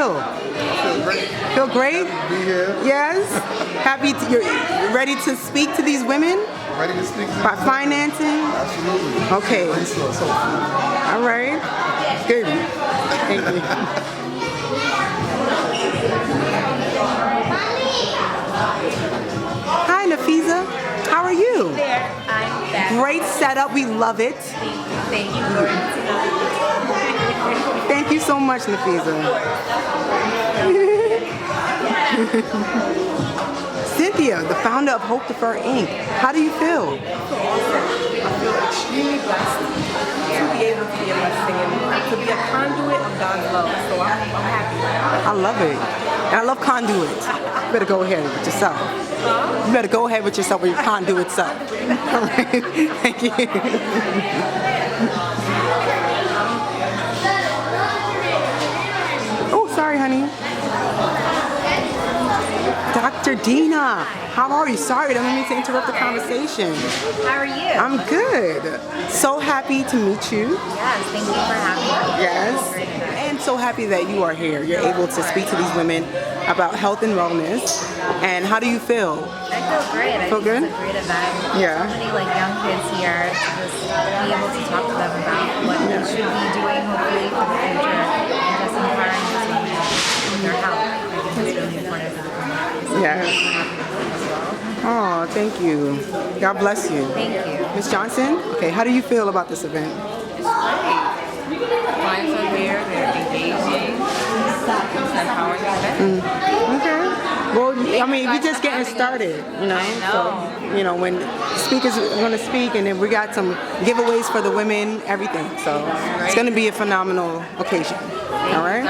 feel? Feel great. Feel great? Happy to be here. Yes? You're ready to speak to these women? Ready to speak to About financing? Absolutely. Okay. All right. Good. Thank you. Hi, Nafeezah. How are you? There, I'm back. Great setup. We love it. Thank you, Thank you so much, Nafeezah. Cynthia, the founder of Deferred Inc. How do you feel? I feel extremely blessed to be able to be a blessing and to be a conduit of God's love. So I'm happy. I love it. And I love conduit. You better go ahead with yourself. You better go ahead with yourself with your conduit self. All right. Thank you. Oh, sorry, honey. Dr. Deena, how are you? Sorry, I don't mean to interrupt the conversation. How are you? I'm good. So happy to meet you. Yes, thank you for having me. Yes. And so happy that you are here. You're able to speak to these women about health and wellness. And how do you feel? I feel great. I Feel think good? It's a great event. Yeah. So many young kids here to just be able to talk to them about what they should be doing hopefully for the future and just empowering these women with their health. I think it's really important for the community. So Yeah. I'm happy to do this as well. Oh, thank you. God bless you. Thank you. Ms. Johnson, okay, how do you feel about this event? Clients are here, they're engaging, it's an empowering event. Okay. Well, I mean, we're just getting started, you know? I know. So, you know, when speakers are going to speak, and then we got some giveaways for the women, everything. So it's going to be a phenomenal occasion. All right?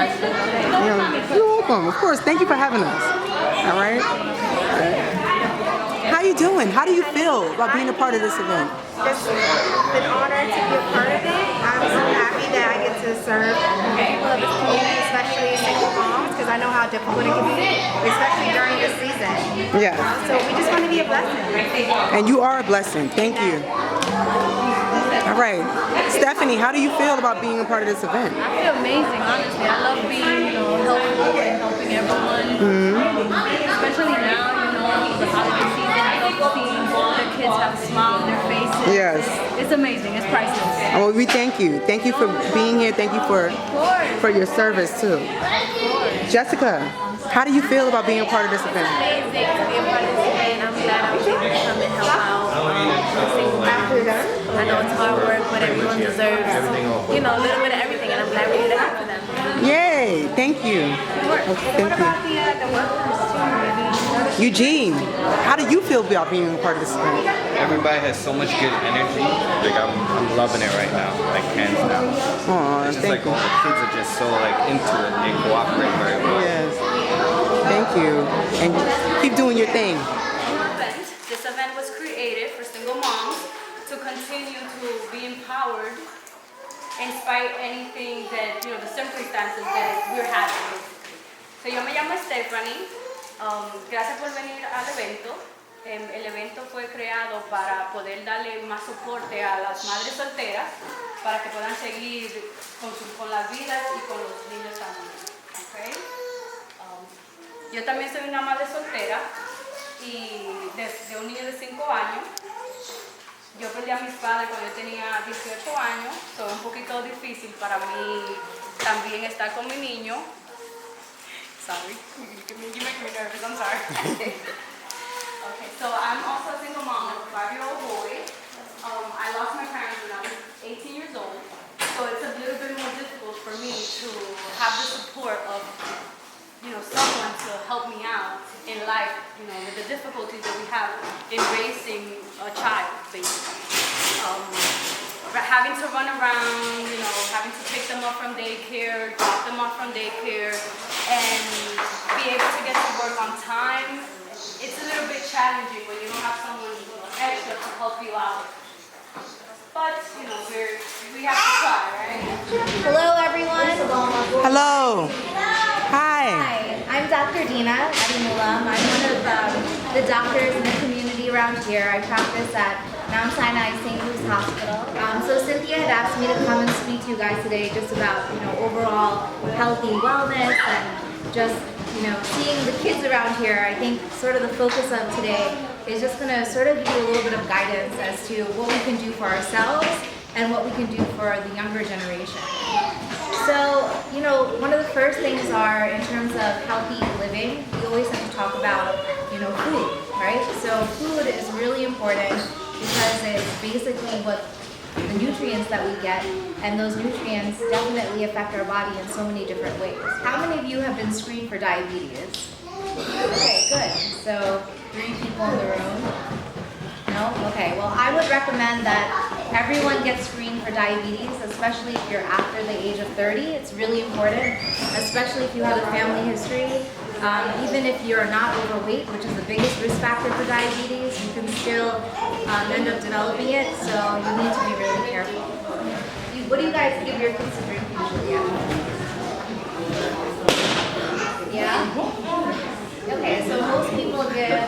You're welcome. Of course. Thank you for having us. All right? How you doing? How do you feel about being a part of this event? It's an honor to be a part of it. I'm so happy that I get to serve people of this community, especially single moms, because I know how difficult it can be, especially during this season. Yeah. So we just want to be a blessing. And you are a blessing. Thank you. All right. Stephanie, how do you feel about being a part of this event? I feel amazing, honestly. I love being, helpful and helping everyone. Especially now, the holiday season. I love seeing all the kids have a smile on their faces. Yes. It's amazing. It's priceless. Well, we thank you. Thank you for being here. Thank you for your service too. Jessica, how do you feel about being a part of this event? Amazing to be a part of this event. I'm glad I was able to come and help out. I know it's hard work, but everyone deserves, a little bit of everything, and I'm glad we did it for them. Yay! Thank you. Okay, thank you. The workers too? Eugene, how do you feel about being a part of this event? Everybody has so much good energy. I'm loving it right now, hands down. Aw, It's just thank you. all the kids are just so into it. They cooperate very well. Yes. Thank you. And keep doing your thing. This event was created for single moms to continue to be empowered in spite anything that, the circumstances that we're having. So yo me llamo Stephanie. Gracias por venir al evento. El evento fue creado para poder darle más soporte a las madres solteras para que puedan seguir con las vidas y con los niños también. Okay? Yo también soy una madre soltera y de un niño de 5 años. Yo perdí a mis padres cuando yo tenía 18 años, fue un poquito difícil para mí también estar con mi niño. Sorry, you make me nervous, I'm sorry. Okay, so I'm also a single mom of a 5-year-old boy. I lost my parents when I was 18 years old, so it's a little bit more difficult for me to have the support of someone to help me out in life, with the difficulties that we have in raising a child, basically. Having to run around, having to pick them up from daycare, drop them off from daycare, and be able to get to work on time, it's a little bit challenging when you don't have someone extra to help you out. But, we have to try, right? Hello, everyone. Hello. Hi. Hi, I'm Dr. Deena Adimulam. I'm one of the doctors in the community around here. I practice at Mount Sinai St. Luke's Hospital. So Cynthia had asked me to come and speak to you guys today just about, overall healthy wellness and just, seeing the kids around here, I think sort of the focus of today is just going to sort of give you a little bit of guidance as to what we can do for ourselves and what we can do for the younger generation. So, one of the first things are in terms of healthy living, we always have to talk about, food, right? So food is really important because it's basically what the nutrients that we get, and those nutrients definitely affect our body in so many different ways. How many of you have been screened for diabetes? Okay, good. So 3 people in the room. No? Okay, well I would recommend that everyone gets screened for diabetes, especially if you're after the age of 30. It's really important, especially if you have a family history. Even if you're not overweight, which is the biggest risk factor for diabetes, you can still end up developing it, so you need to be really careful. What do you guys give your kids to drink usually? Yeah? Okay, so most people give,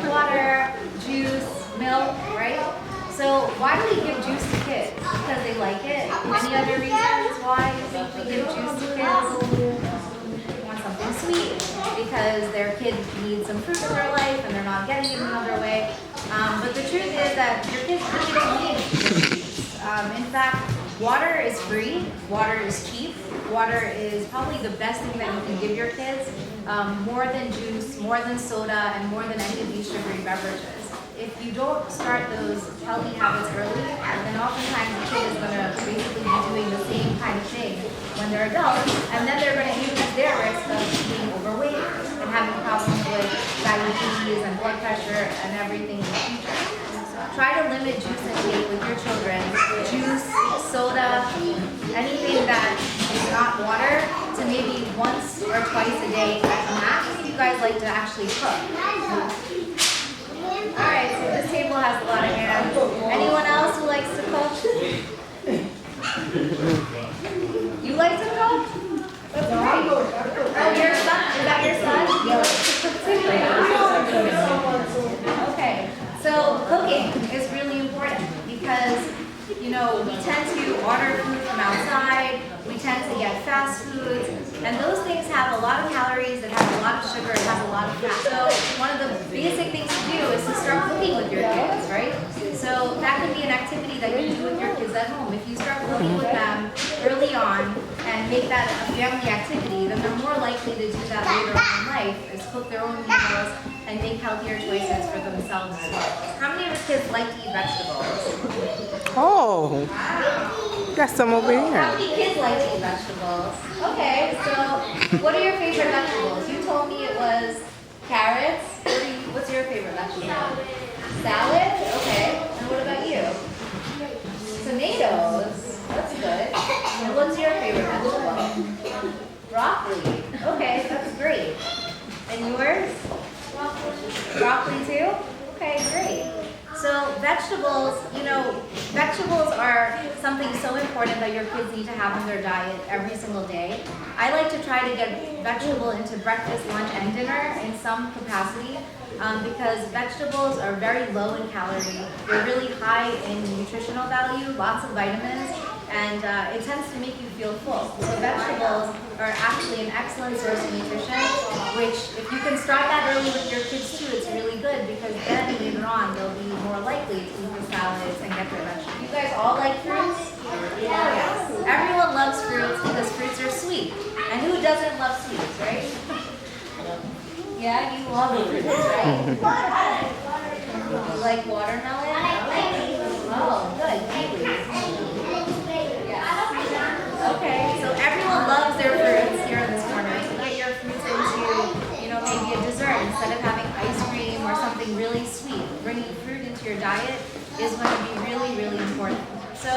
water, juice, milk, right? So why do we give juice to kids? Because they like it? Any other reasons why you think we give juice to kids? Want something sweet? Because their kid needs some fruit in their life and they're not getting it another way. But the truth is that your kids really don't need juice. In fact, water is free, water is cheap, water is probably the best thing that you can give your kids, more than juice, more than soda, and more than any of these sugary beverages. If you don't start those healthy habits early, then oftentimes the kid is going to basically be doing the same kind of thing when they're adults, and then they're going to increase their risk of being overweight and having problems with diabetes and blood pressure and everything in the future. Try to limit juice intake with your children. Juice, soda, anything that is not water, to maybe once or twice a day at max. You guys like to actually cook. Alright, so this table has a lot of hands. Anyone else who likes to cook? You like to cook? That's great. Oh, your son? Is that your son? He likes to cook too. Okay, so cooking is really important because, we tend to order food from outside, we tend to get fast foods, and those things have a lot of calories, it has a lot of sugar, it has a lot of fat. So one of the basic things to do is to start cooking with your kids, right? So that can be an activity that you do with your kids at home. If you start cooking with them early on and make that a family activity, then they're more likely to do that later on in life, is cook their own meals and make healthier choices for themselves as well. How many of your kids like to eat vegetables? Oh, got some over How here. many kids like to eat vegetables? Okay, so what are your favorite vegetables? You told me it was carrots. What's your favorite vegetable? Salad? Okay. And what about you? Tomatoes. That's good. And what's your favorite vegetable? Broccoli. Okay, that's great. And yours? Broccoli too? Okay, great. So vegetables, vegetables are something so important that your kids need to have in their diet every single day. I like to try to get vegetable into breakfast, lunch, and dinner in some capacity because vegetables are very low in calorie. They're really high in nutritional value, lots of vitamins, and it tends to make you feel full. So vegetables are actually an excellent source of nutrition, which if you can start that early with your kids too, it's really good because then later on they'll be more likely to eat the salads and get their vegetables. You guys all like fruits? Yes. Everyone loves fruits because fruits are sweet. And who doesn't love sweets, right? Yeah, you love fruits, right? You like watermelon? Oh, good. Okay, so everyone loves their fruits here in this corner. So get your fruits into, maybe a dessert instead of having ice cream or something really sweet. Bringing fruit into your diet is going to be really, really important. So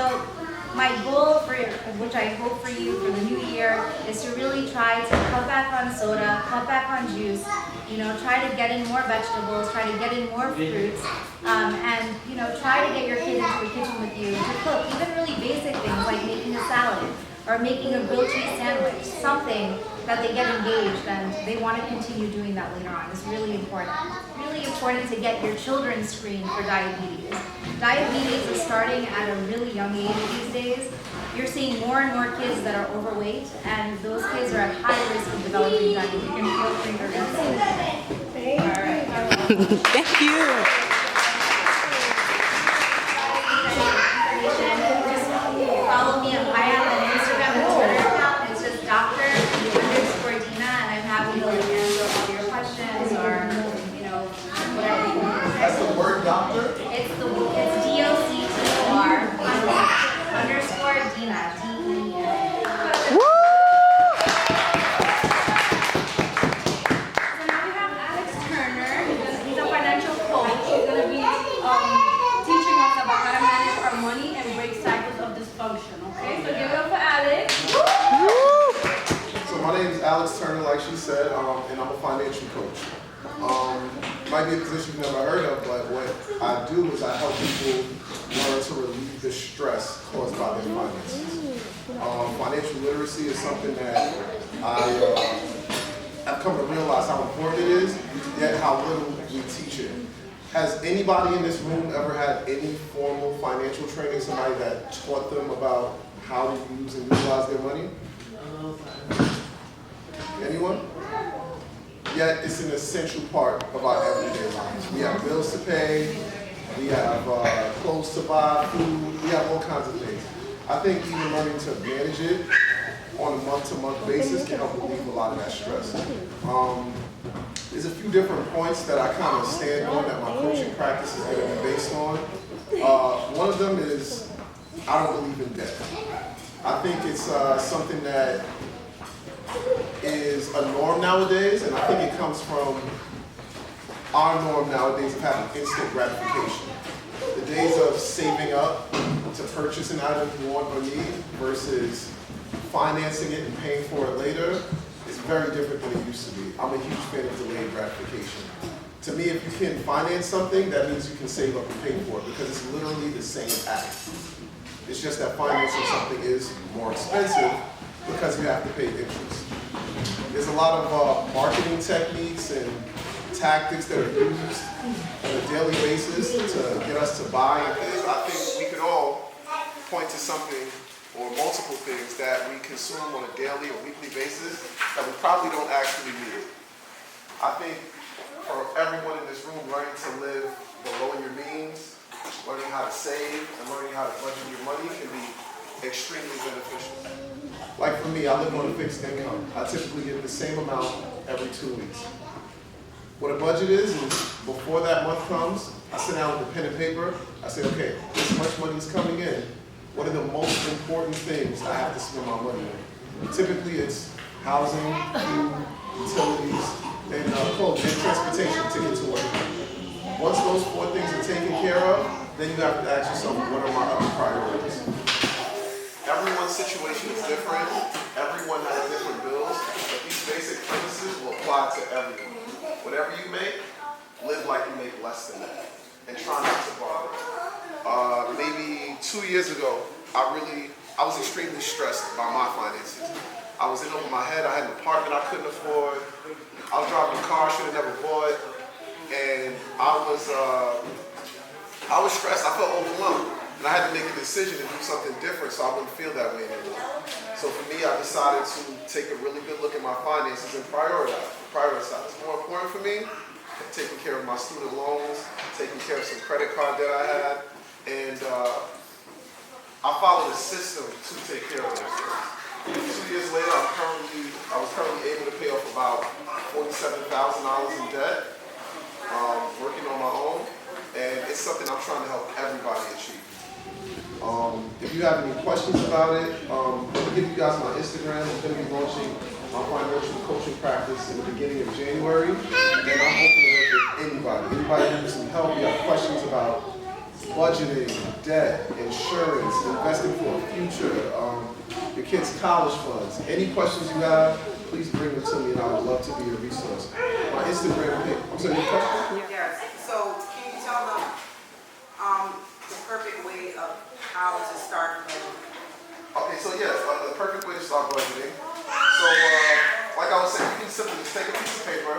my goal for which I hope for you for the new year is to really try to cut back on soda, cut back on juice, try to get in more vegetables, try to get in more fruits, and try to get your kids into the kitchen with you to cook even really basic things like making a salad or making a grilled cheese sandwich, something that they get engaged and they want to continue doing that later on. It's really important. Really important to get your children screened for diabetes. Diabetes is starting at a really young age these days. You're seeing more and more kids that are overweight, and those kids are at high risk of developing diabetes. You can feel free to read. All right. Thank you. Follow me. I have an Instagram and Twitter account. It's just Dr._Deena, and I'm happy to answer all your questions or whatever you want. That's the word doctor? It's DOCTOR _Deena, DENA. Woo! So now we have Alex Turner. He's a financial coach. He's going to be teaching us about how to manage our money and break cycles of dysfunction. Okay, so give it up for Alex. So my name is Alex Turner, like she said, and I'm a financial coach. Might be a position you've never heard of, but what I do is I help people learn to relieve the stress caused by their finances. Financial literacy is something that I've come to realize how important it is, yet how little we teach it. Has anybody in this room ever had any formal financial training, somebody that taught them about how to use and utilize their money? Anyone? Yet it's an essential part of our everyday lives. We have bills to pay, we have clothes to buy, food, we have all kinds of things. I think even learning to manage it on a month-to-month basis can help relieve a lot of that stress. There's a few different points that I kind of stand on that my coaching practice is going to be based on. One of them is I don't believe in debt. I think it's something that is a norm nowadays, and I think it comes from our norm nowadays of having instant gratification. The days of saving up to purchase an item you want or need versus financing it and paying for it later is very different than it used to be. I'm a huge fan of delayed gratification. To me, if you can finance something, that means you can save up and pay for it because it's literally the same act. It's just that financing something is more expensive because you have to pay interest. There's a lot of marketing techniques and tactics that are used on a daily basis to get us to buy things. I think we could all point to something or multiple things that we consume on a daily or weekly basis that we probably don't actually need. I think for everyone in this room, learning to live below your means, learning how to save, and learning how to budget your money can be extremely beneficial. Like for me, I live on a fixed income. I typically get the same amount every 2 weeks. What a budget is before that month comes, I sit down with a pen and paper, I say, okay, this much money is coming in. What are the most important things I have to spend my money on? Typically it's housing, food, utilities, and clothes, and transportation to get to work. Once those 4 things are taken care of, then you have to ask yourself, what are my other priorities? Everyone's situation is different. Everyone has different bills, but these basic premises will apply to everyone. Whatever you make, live like you make less than that, and try not to borrow. Maybe 2 years ago, I was extremely stressed by my finances. I was in over my head. I had an apartment I couldn't afford. I was driving a car I should have never bought, and I was stressed. I felt overwhelmed. And I had to make a decision to do something different so I wouldn't feel that way anymore. So for me, I decided to take a really good look at my finances and prioritize. More important for me, taking care of my student loans, taking care of some credit card debt I had, and I followed a system to take care of those things. 2 years later, I was currently able to pay off about $47,000 in debt, working on my own, and it's something I'm trying to help everybody achieve. If you have any questions about it, I'll give you guys my Instagram. I'm going to be launching my financial coaching practice in the beginning of January, and I'm open to work with anybody. Anybody who needs some help, you have questions about budgeting, debt, insurance, investing for a future, your kids' college funds. Any questions you have, please bring them to me, and I would love to be a resource. My Instagram page. I'm sorry, any questions? Yes. So can you tell them the perfect way of how to start? Okay, so yes, the perfect start budgeting. So, like I was saying, you can simply just take a piece of paper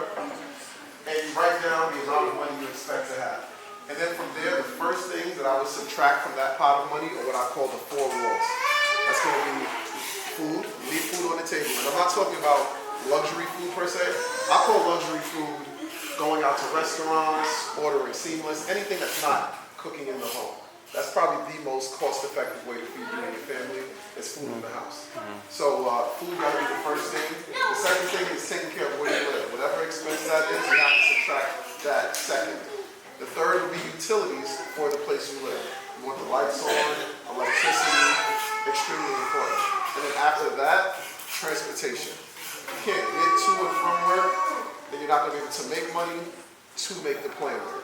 and you write down the amount of money you expect to have. And then from there, the first things that I would subtract from that pot of money are what I call the 4 walls. That's going to be food. You need food on the table. And I'm not talking about luxury food per se. I call luxury food going out to restaurants, ordering seamless, anything that's not cooking in the home. That's probably the most cost-effective way to feed you and your family is food in the house. So food gotta be the first thing. The second thing is taking care of where you live. Whatever expense that is, you have to subtract that second. The third would be utilities for the place you live. You want the lights on, electricity, extremely important. And then after that, transportation. You can't get to and from work, then you're not gonna be able to make money to make the plan work.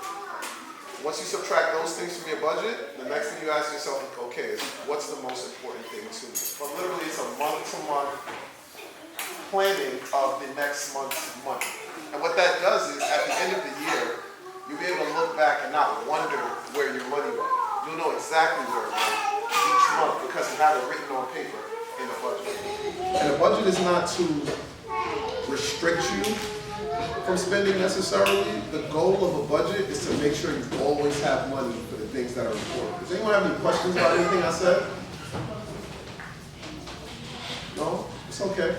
Once you subtract those things from your budget, the next thing you ask yourself, okay, is what's the most important thing to me? But literally, it's a month-to-month planning of the next month's money. And what that does is, at the end of the year, you'll be able to look back and not wonder where your money went. You'll know exactly where it went each month because you have it written on paper in a budget. And a budget is not to restrict you from spending necessarily. The goal of a budget is to make sure you always have money for the things that are important. Does anyone have any questions about anything I said? No? It's okay.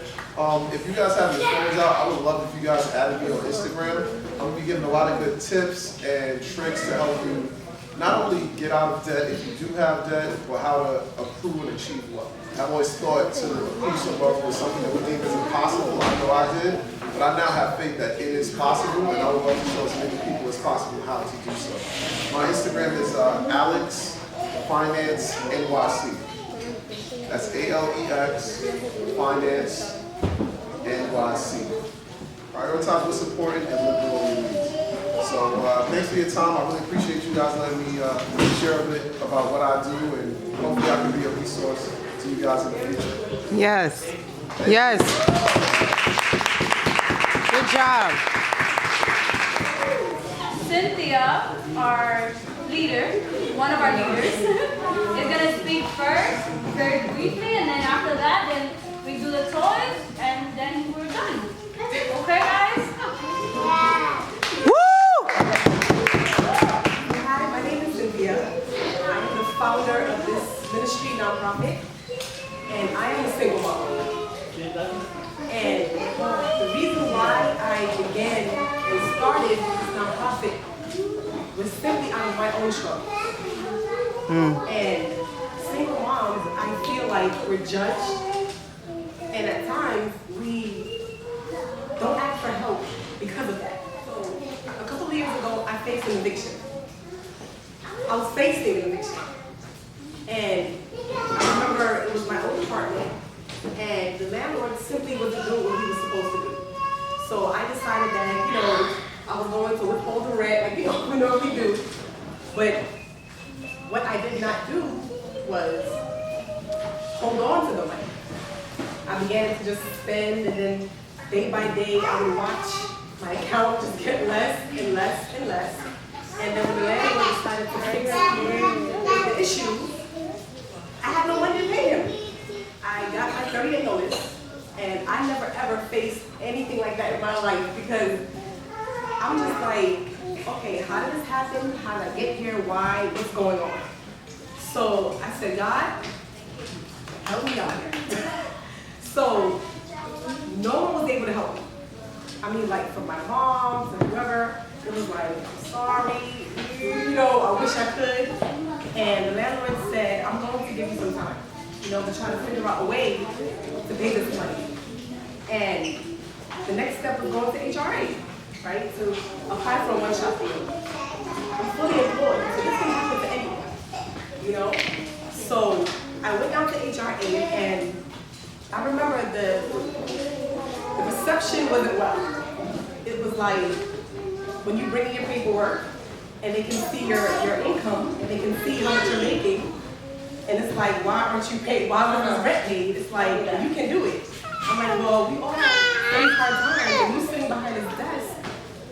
If you guys have your phones out, I would love if you guys added me on Instagram. I'm going to be giving a lot of good tips and tricks to help you not only get out of debt if you do have debt, but how to accrue and achieve wealth. I've always thought to accrue some wealth was something that we think is impossible. I know I did. But I now have faith that it is possible, and I would love to show as many people as possible how to do so. My Instagram is Alex Finance NYC. That's ALEX Finance NYC. Prioritize what's important and live below your needs. So thanks for your time. I really appreciate you guys letting me share a bit about what I do, and hopefully I can be a resource to you guys in the future. Yes. Yes. Good job. Cynthia, our leader, one of our leaders, is going to speak first, very briefly, and then after that, then we do the toys, and then we're done. Okay, guys? Woo! Hi, my name is Cynthia. I'm the founder of this ministry nonprofit, and I am a single mom. And the reason why I began and started this nonprofit was simply out of my own struggle. And single moms, I feel like we're judged, and at times we don't ask for help because of that. So a couple of years ago, I faced an eviction. I was facing an eviction, and I remember it was my old apartment. And the landlord simply wasn't doing what he was supposed to do. So I decided that, I was going to withhold the rent, like, we normally do. But what I did not do was hold on to the money. I began to just spend, and then day by day, I would watch my account just get less and less and less. And then when the landlord decided to fix the issue, I had no money to pay him. I got my 30-day notice, and I never ever faced anything like that in my life because I'm just like, okay, how did this happen? How did I get here? Why? What's going on? So I said, God, help me out here. So no one was able to help me. I mean, like from my mom to whoever, it was like, I'm sorry, I wish I could. And the landlord said, I'm going to give you some time. To try to figure out a way to pay this money. And the next step was going to HRA, right? To apply for a one-shot deal. I'm fully employed, so this can happen to anyone, So I went down to HRA, and I remember the reception wasn't well. It was like when you bring in your paperwork, and they can see your income, and they can see how much you're making. And it's like, why aren't you paid? Why wasn't rent paid? It's like, you can do it. I'm like, well, we all have very hard times, and you sitting behind his desk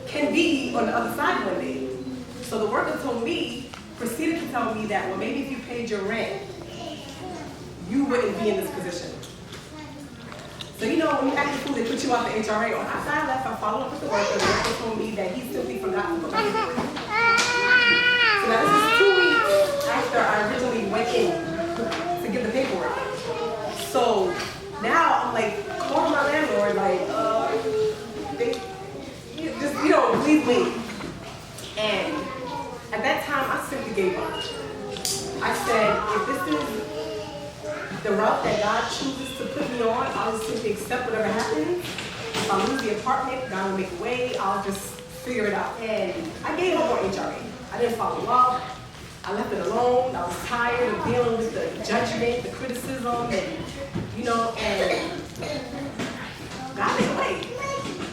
can be on the other side one day. So the worker proceeded to tell me that, well, maybe if you paid your rent, you wouldn't be in this position. So you know, when you act the fool, they put you out the HRA. Or after I left, I followed up with the worker. The worker told me that he simply forgot to put my paperwork in. So now this is 2 weeks after I originally went in to get the paperwork. So now I'm like, calling my landlord, like, they just, you know, please leave. And at that time, I simply gave up. I said, if this is the route that God chooses to put me on, I'll just simply accept whatever happens. If I lose the apartment, God will make a way. I'll just figure it out. And I gave up on HRA. I didn't follow up. I left it alone. I was tired of dealing with the judgment, the criticism, and you know, and God made a way.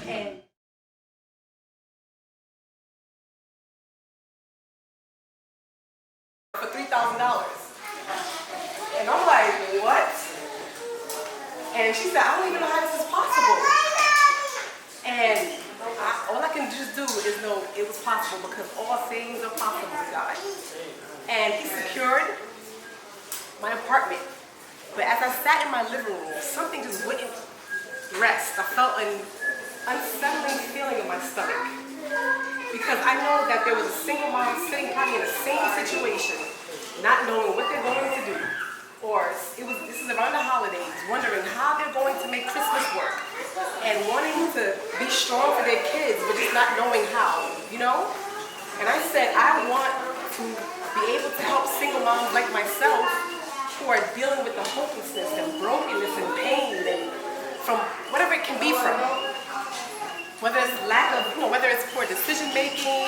And for $3,000. And I'm like, what? And she said, I don't even know how this is possible. And all I can just do is know it was possible because all things are possible with God. And he secured my apartment. But as I sat in my living room, something just wouldn't rest. I felt an unsettling feeling in my stomach. Because I know that there was a single mom sitting probably in the same situation, not knowing what they're going to do. Or this is around the holidays, wondering how they're going to make Christmas work. And wanting to be strong for their kids, but just not knowing how, you know? And I said, I want to be able to help single moms like myself who are dealing with the hopelessness and brokenness and pain and from whatever it can be from. Whether it's lack of, you know, whether it's poor decision making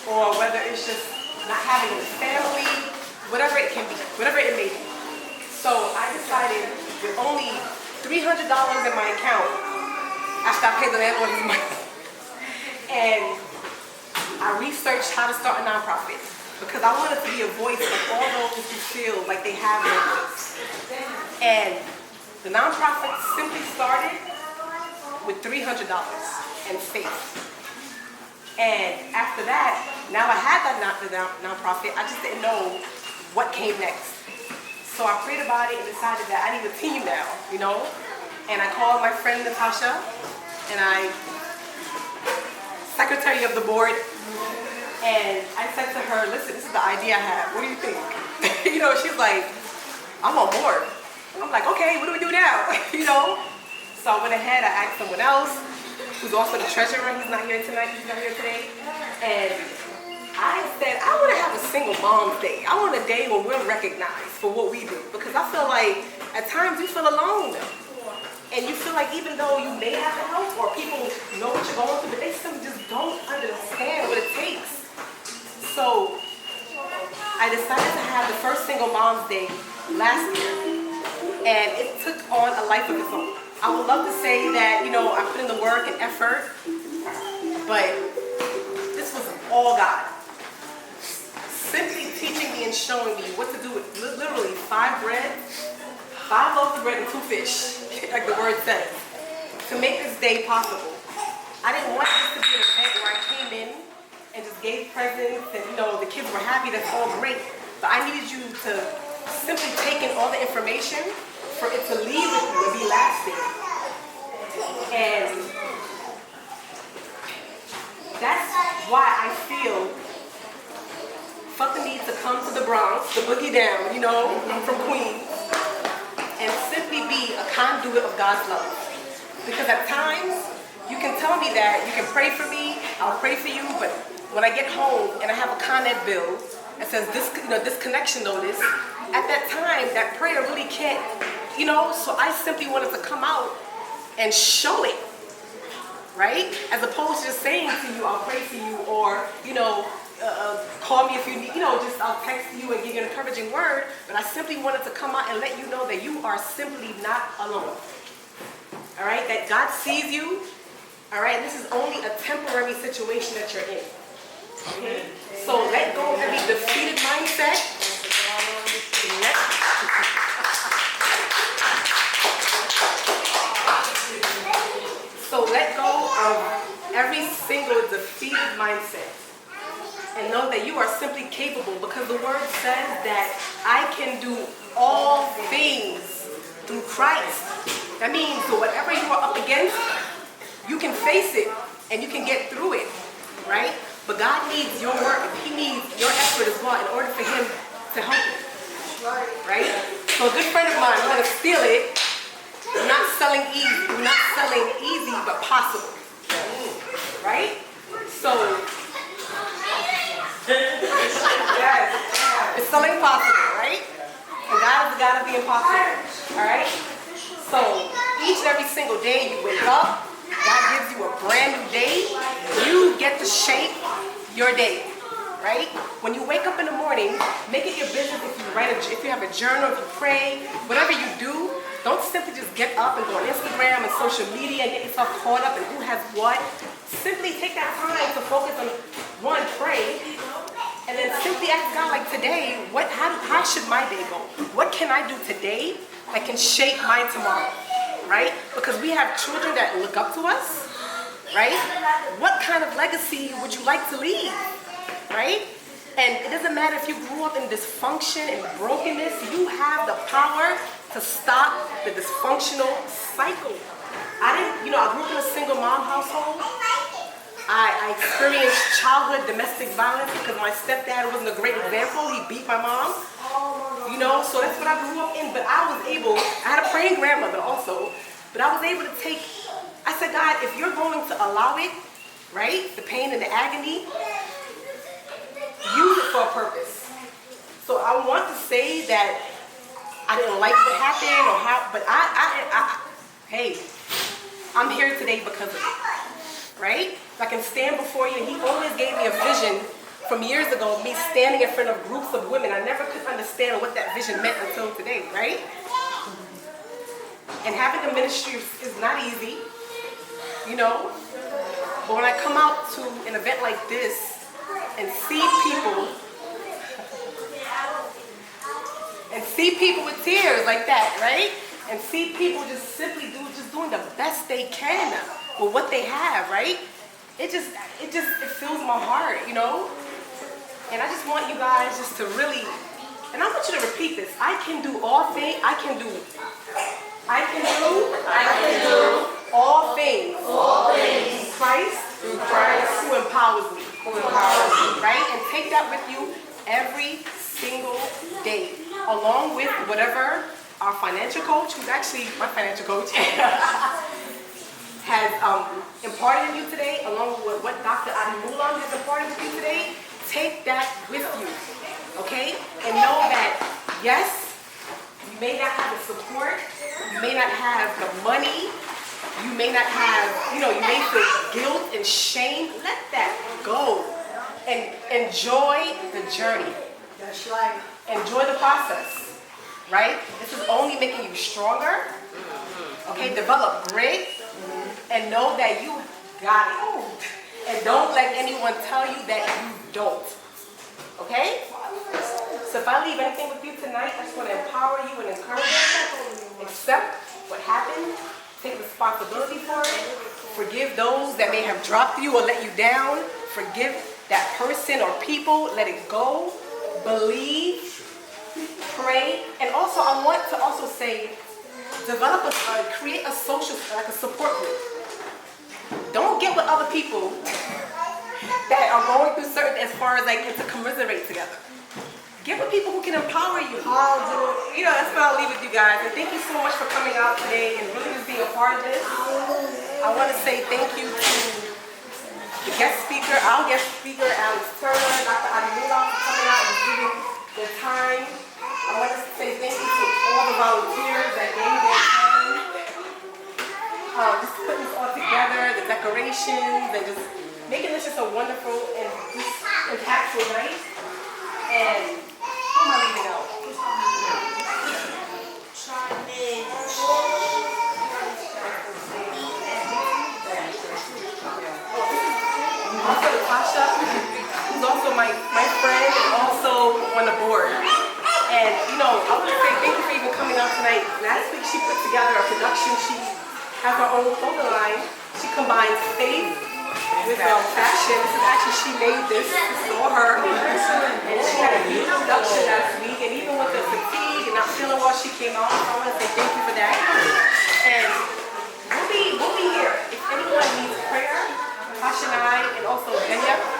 or whether it's just not having a family, whatever it can be, whatever it may be. So I decided with only $300 in my account after I paid the landlord his money. And I researched how to start a nonprofit because I wanted to be a voice for all those who feel like they have no voice. And the nonprofit simply started with $300 and faith. And after that, now I had that nonprofit, I just didn't know what came next. So I prayed about it and decided that I need a team now, you know? And I called my friend Natasha, and secretary of the board, and I said to her, listen, this is the idea I have, what do you think? You know, she's like, I'm on board. I'm like, okay, what do we do now? You know? So I went ahead, I asked someone else, who's also the treasurer, he's not here tonight, he's not here today, and I said, I want to have a single mom day. I want a day when we're recognized for what we do. Because I feel like at times you feel alone. And you feel like even though you may have the help or people know what you're going through, but they still just don't understand what it takes. So I decided to have the first single mom's day last year. And it took on a life of its own. I would love to say that, you know, I put in the work and effort, but this was all God. Simply teaching me and showing me what to do with literally 5 loaves of bread and 2 fish, like the word says, to make this day possible. I didn't want this to be an event where I came in and just gave presents and, you know, the kids were happy, that's all great. But I needed you to simply take in all the information for it to leave with you and be lasting. And that's why I felt the need to come to the Bronx, the boogie down, you know, I'm from Queens, and simply be a conduit of God's love. Because at times, you can tell me that, you can pray for me, I'll pray for you, but when I get home and I have a Con Ed bill that says disconnection notice, at that time, that prayer really can't, you know, so I simply wanted to come out and show it, right? As opposed to just saying to you, I'll pray for you, or, you know, call me if you need, you know, just I'll text you and give you an encouraging word, but I simply wanted to come out and let you know that you are simply not alone. All right, that God sees you. All right, this is only a temporary situation that you're in. Okay, so let go of every defeated mindset. So let go of every single defeated mindset. And know that you are simply capable, because the word says that I can do all things through Christ That means whatever you are up against, you can face it and you can get through it, right? But God needs your work. He needs your effort as well in order for him to help you, right? So a good friend of mine, I'm gonna steal it. We're not selling easy. We're not selling easy, but possible, right? So, yes, it's selling possible, right? And God is the God of the impossible, all right? So each and every single day you wake up, God gives you a brand new day. You get to shape your day, right? When you wake up in the morning, make it your business. If you have a journal, if you pray, whatever you do, don't simply just get up and go on Instagram and social media and get yourself caught up in who has what. Simply take that time to focus on one, pray, and then simply ask God, like today, how should my day go? What can I do today that can shape my tomorrow, right? Because we have children that look up to us, right? What kind of legacy would you like to leave, right? And it doesn't matter if you grew up in dysfunction and brokenness, you have the power to stop the dysfunctional cycle. I grew up in a single mom household. I experienced childhood domestic violence because my stepdad wasn't a great example. He beat my mom, so that's what I grew up in. But I had a praying grandmother also, but I was able to I said, God, if you're going to allow it, right, the pain and the agony, use it for a purpose. So I want to say that I didn't like what happened but hey, I'm here today because of it, right? I can stand before you, and he always gave me a vision from years ago of me standing in front of groups of women. I never could understand what that vision meant until today, right? And having a ministry is not easy, but when I come out to an event like this and see people with tears like that, right? And see people just simply doing the best they can with what they have, right? It fills my heart, And I just want you guys just to really, and I want you to repeat this. I can do all things. I can do all things. Through Christ who empowers me. Right? And take that with you every single day, along with whatever our financial coach, who's actually my financial coach, has imparted in you today, along with what Dr. Adimulam has imparted in you today. Take that with you, okay? And know that, yes, you may not have the support, you may not have the money, you may not have, you may feel guilt and shame. Let that go and enjoy the journey. That's right. Enjoy the process, right? This is only making you stronger, okay? Develop grit and know that you got it. And don't let anyone tell you that you don't, okay? So if I leave anything with you tonight, I just want to empower you and encourage you. Accept what happened. Take responsibility for it. Forgive those that may have dropped you or let you down. Forgive that person or people. Let it go. Believe. Pray. And also, I want to also say, create a social, like a support group. Don't get with other people that are going through certain, as far as to commiserate together. Get with people who can empower you. That's what I'll leave with you guys. And thank you so much for coming out today and really just being a part of this. I want to say thank you to the our guest speaker, Alex Turner, Dr. Adimulam, for coming out and giving their time. I want to say thank you to all the volunteers that gave their time. Just putting this all together, the decorations, and just making this just a wonderful and impactful night. And who am I leaving out? Also Natasha, who's also my friend and also on the board. And I want to say thank you for even coming out tonight. Last week she put together a production. She has her own clothing line. She combines faith with fashion. This is actually, she made this for her. And she had a huge production last week. And even with the fatigue and not feeling well, she came out. So I want to say thank you for that. And we'll be here. If anyone needs prayer, Natasha and I, and also Denya,